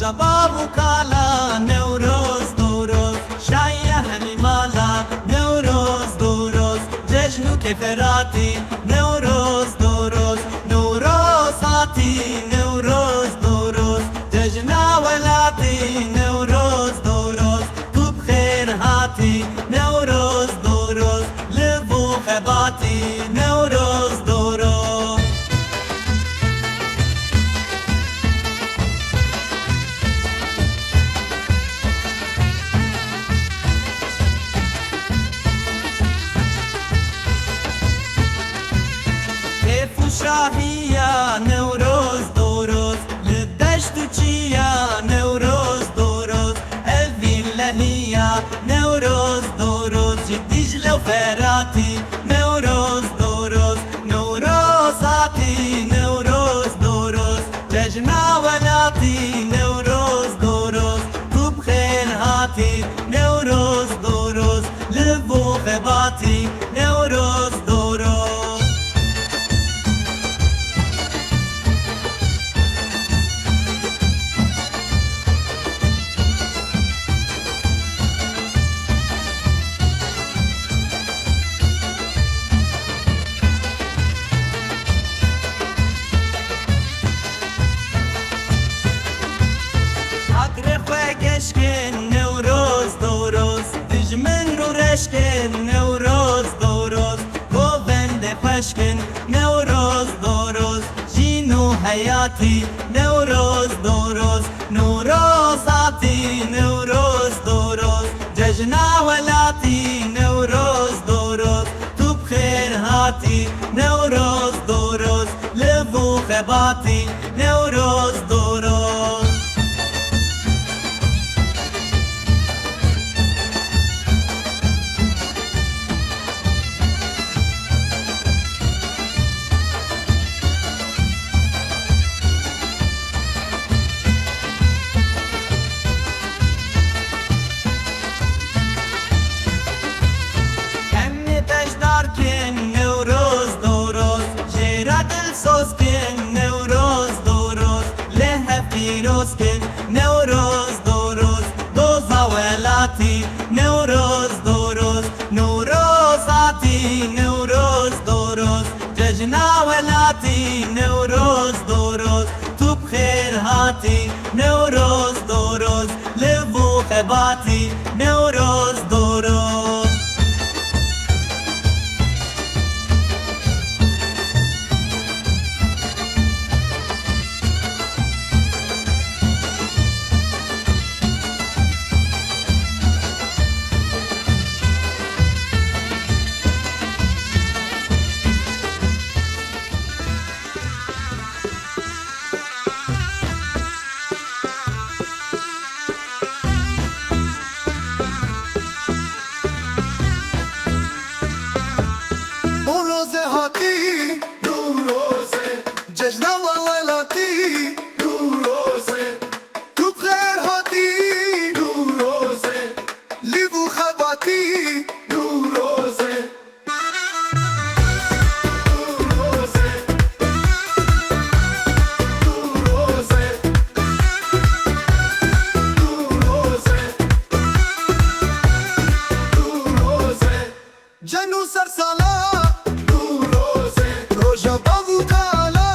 شباب وكالا نوروز دوروز شاية هنمالا نوروز دوروز جشن وكفراتي نوروز دوروز نوروزاتي نوروز دوروز جشنا ولاتي نوروز دوروز تو بخير هاتي نوروز دوروز لبو خباتي نوروز دوروز شاهية نوروز دوروز للدشت وشيا نوروز دوروز الفيلا هي نوروز دوروز دجلة وفراتي نوروز دوروز نوروزاتي نوروز دوروز ججنا ولاتي نوروز دوروز تو بخير هاتي نوروز دوروز لبو خباتي نوروز دوروز كشكن نوروز دوروز دجمن ورشكن نوروز دوروز گوبند پشکن نوروز دوروز جینو حیاتی نوروز دوروز نوروزاتی نوروز دوروز جشنا ولاتی نوروز دوروز تو بخیر هاتی نوروز دوروز لبو خباتی نوروز دوروز نوروز دوروز دوزا ولاتي نوروز دوروز نوروزاتي نوروز دوروز ججنا ولاتي نوروز دوروز تو بخير هاتي نوروز دوروز لبو خباتي نوروز دوروز جشنا والليلاتي نوروزه تو بخير هاتي نوروزه لبو خباتي نوروزه نوروزه نوروزه نوروزه نوروزه جنو سرسالا نوروزه روجا بابو كالا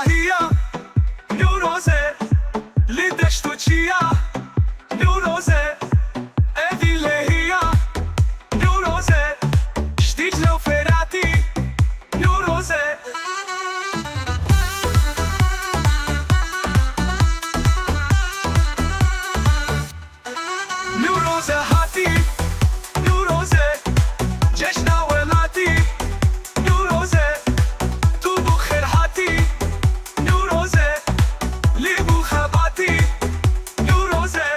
لهيا نوروزه لدشتو چيا نوروزه ادي لهيا نوروزه شتيج لو فراتي نوروزه نوروزه هاتي نوروزه جشن ولاتي نوروزه تو بخير هاتي نوروزه لبو خباتي نوروزه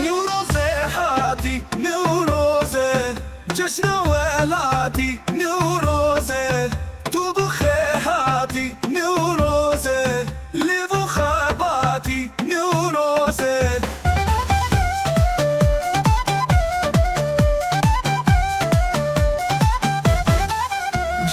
نوروزه هاتي نوروزه جشن ولاتي نوروزه تو بخير هاتي نوروزه لبو خباتي نوروزه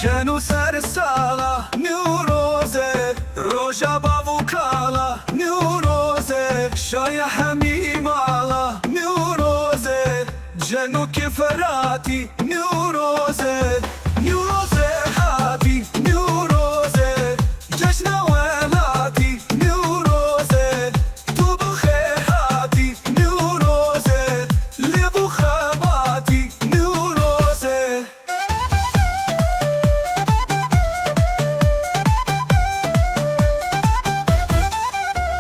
جنو سر سالا نوروزه روژا باوکالا نوروزه شای حمیمالا نوروزه جنو کفراتی نوروزه نوروزه هاتی نوروزه جشن ولاتی نوروزه تو بخیر هاتی نوروزه لبو خباتی نوروزه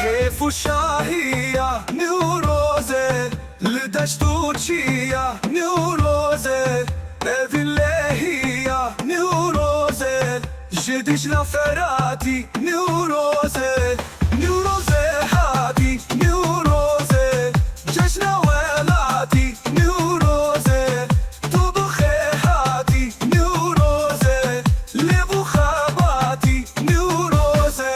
كيف شاهية نوروزه لدشتو چيا نوروزه اذي اللهية نوروزه جديش لفراتي نوروزه نوروزه هاتي نوروزه جشن ولاتي نوروزه تو بخير هاتي نوروزه لبو خباتي نوروزه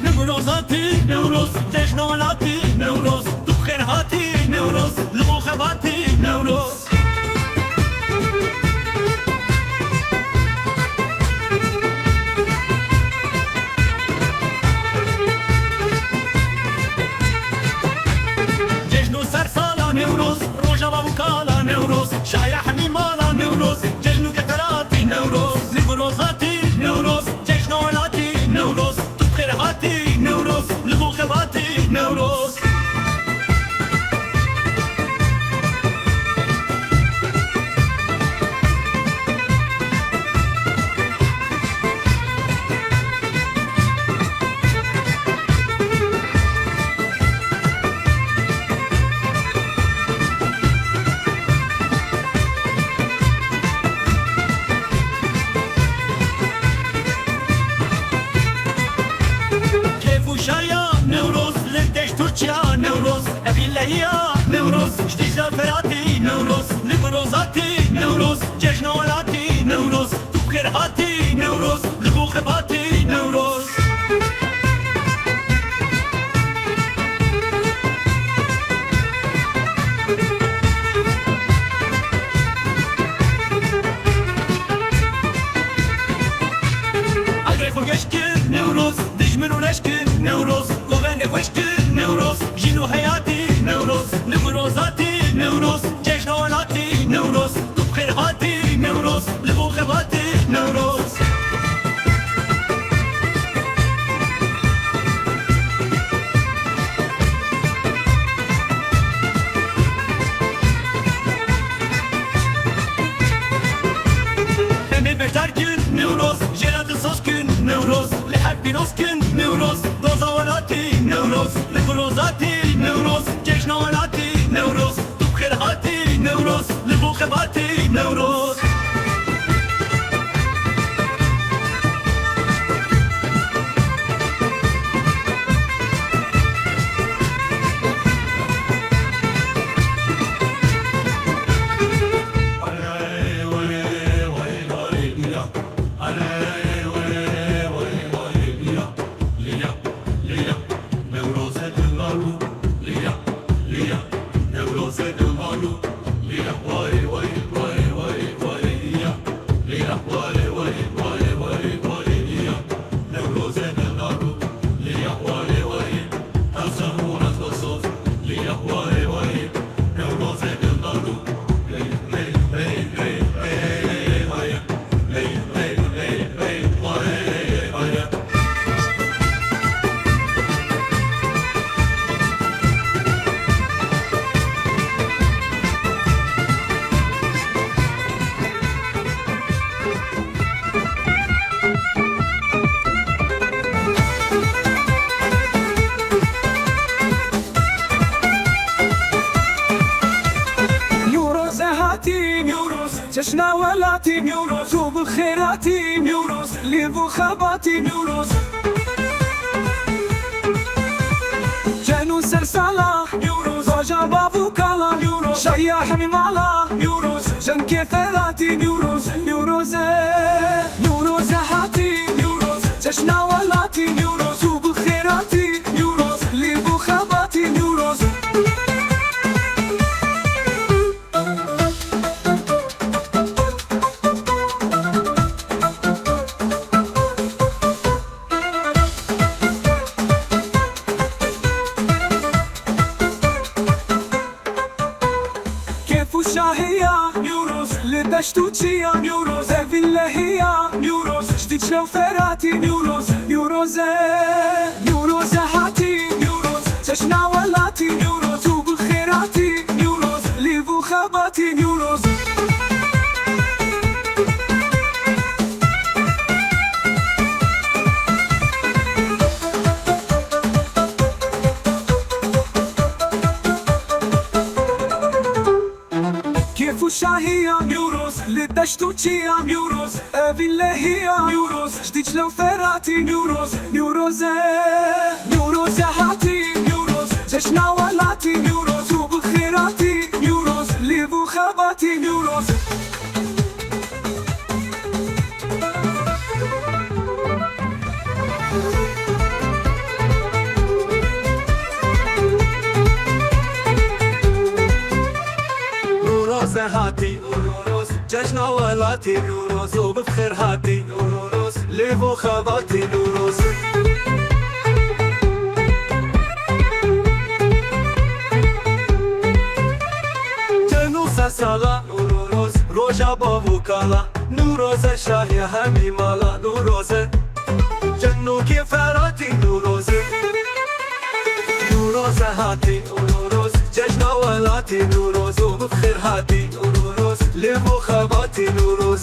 نوروزاتي نوروز جشن ولاتي نوروز تو بخير هاتي نوروز لبو خباتي نوروز جشن سرسالا نوروز روجا باوكالا نوروز شاي حميمالا نوروز جشن كتراتي نوروز نوروزاتي نوروز جشن ولاتي نوروز تو بخير هاتي نوروز لبو خباتي نوروز شايا نوروز لدش تركيا نوروز ابي اللهيا نوروز جديد فراتي نوروز لبروزاتي نوروز جشن ولاتي نوروز تو بخير هاتي نوروز لبو خباتي نوروز اجري فوق اشكل نوروز دجمن ونشكل نوروز وغني وشكل نوروز جينو حياتي نوروز نوروزاتي نوروز جيش نولاتي نوروز تو بخير هاتي نوروز لبو خباتي نوروز پیروزکن نوروز روزاولاتی نوروز لگروزاتی نوروز جشنوالاتی نوروز تو بخیر هاتی نوروز لبو خباتی نوروز جشنا ولاتي نوروز وبالخيراتي نوروز ليبو خباتي نوروز جنو سلسلة نوروز رجا بابو كالا نوروز شياح ممالا نوروز جن كثراتي نوروز نوروز نوروز هاتي نوروز جشنا ولاتي نوروز وبالخيراتي نوروز ليبو خباتي نوروز شاهية نوروز لدشتوتشية نوروز فيلاهية نوروز جديد شلو فراتي نوروز نوروز نوروز هاتي نوروز جشنا ولاتي نوروز وبالخيراتي نوروز ليبو خباتي نوروز شاهية نوروز لدشتوتشية نوروز فيلاهية نوروز جديد شلو فراتي نوروز نوروز نوروز هاتي نوروز جشنا ولاتي نوروز وبالخيراتي نوروز ليبو خباتي نوروز هاتي نوروز جشنا ولاتي نوروز وبخير هاتي نوروز ليبو خباتي نوروز جنو سلسلة نوروز روجا بابو كالا نوروز شاهي همي مالا نوروز جنو كفراتي نوروز نوروز هاتي نوروز جشنا ولاتي نوروز وبخير هاتي نوروز ليبو خباتي نوروز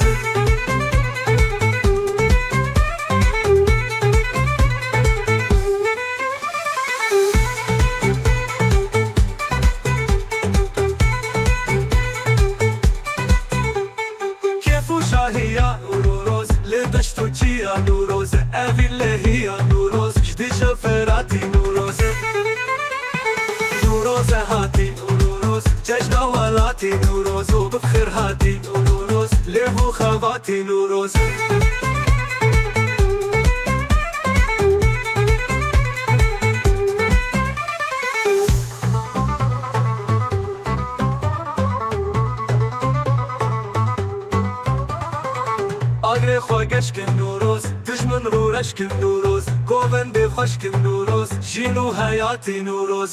كيفو شاهية نوروز لدشتوتشية نوروز فيلاهية نوروز جديد شفراتي نوروز نوروز هاتي نوروز جشنا ولاتي نوروز وبخير هاتي نوروز ليبو خباتي نوروز آگری خوگش کن نوروز دشمن رورش کن نوروز گوون بخوش کن نوروز جینو حیاتی نوروز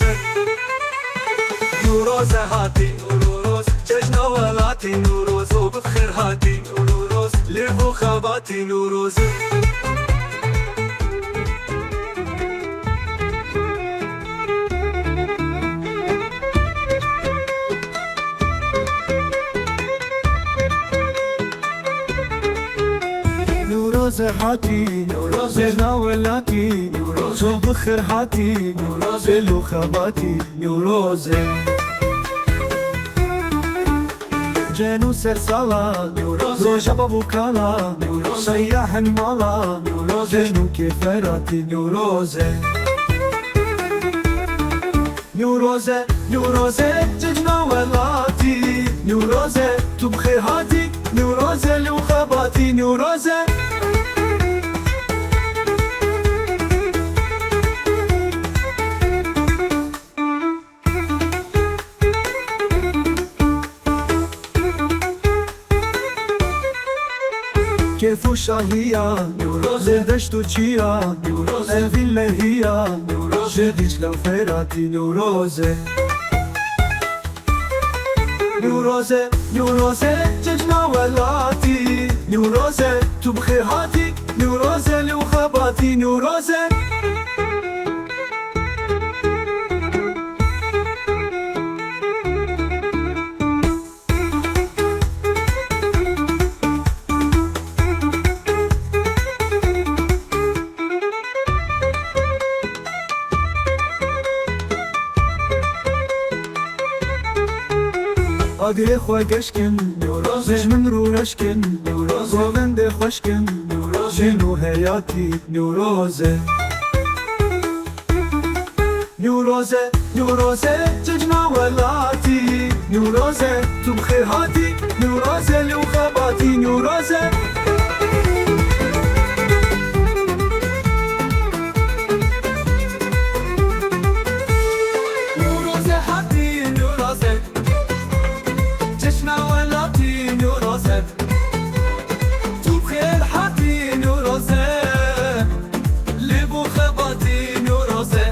نوروز هاتي نوروز جشنا ولاتي نوروز وبخير هاتي نوروز ليبو خباتي نوروز نوروز صحتي زينة ولاتي شو بخير حاتي بلو خباتي نيوروزي جنو سرسالة روجا بابوكالا سياح المالا جنو كفراتي نيوروزي نيوروزي نيوروزي ججنا ولاتي نيوروزي تو بخير هاتي نيوروزي لو خباتي نيوروزي كيفو شاهية زدشتو تشيا الفيلا هي جديش لو فراتي نيوروزي نيوروزي نيوروزي ججنا ولاتي نيوروزي تو بخير هاتي نيوروزي لو خباتي نيوروزي أدري خوشكن زج من رورشكن زوبند خوشكن جنو حياتي نيوروزي نيوروزي نيوروزي ججنا ولاتي نيوروزي تو بخير هاتي نيوروزي لو خباتي نيوروزي نيوروزي هاتي نيوروزي جشنا ولاتي نيوروزي تو بخير حاتي نيوروزي لبو خباتي نيوروزي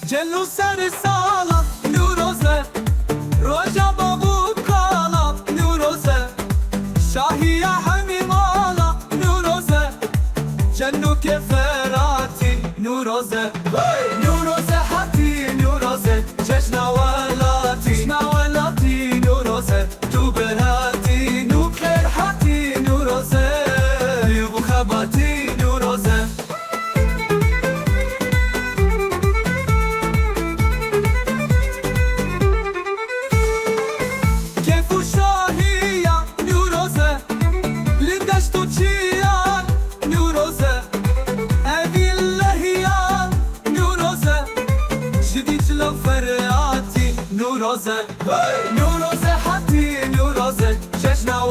جلو سر سالا نيوروزي روجا بابو كالا نيوروزي شاهي يا حمي مالا نيوروزي جنو كفراتي نيوروزي نيوروزي حاتي نيوروزي جشنا ولاتي نيوروزي تو بهاتي نو بخير حاتي نيوروزي يبو خباتي نيوروزي كيفو شاهية نيوروزي لندشتو تشيا نيوروزي لو فرقاتي نيوروزي نيوروزي حاتي نيوروزي جشنا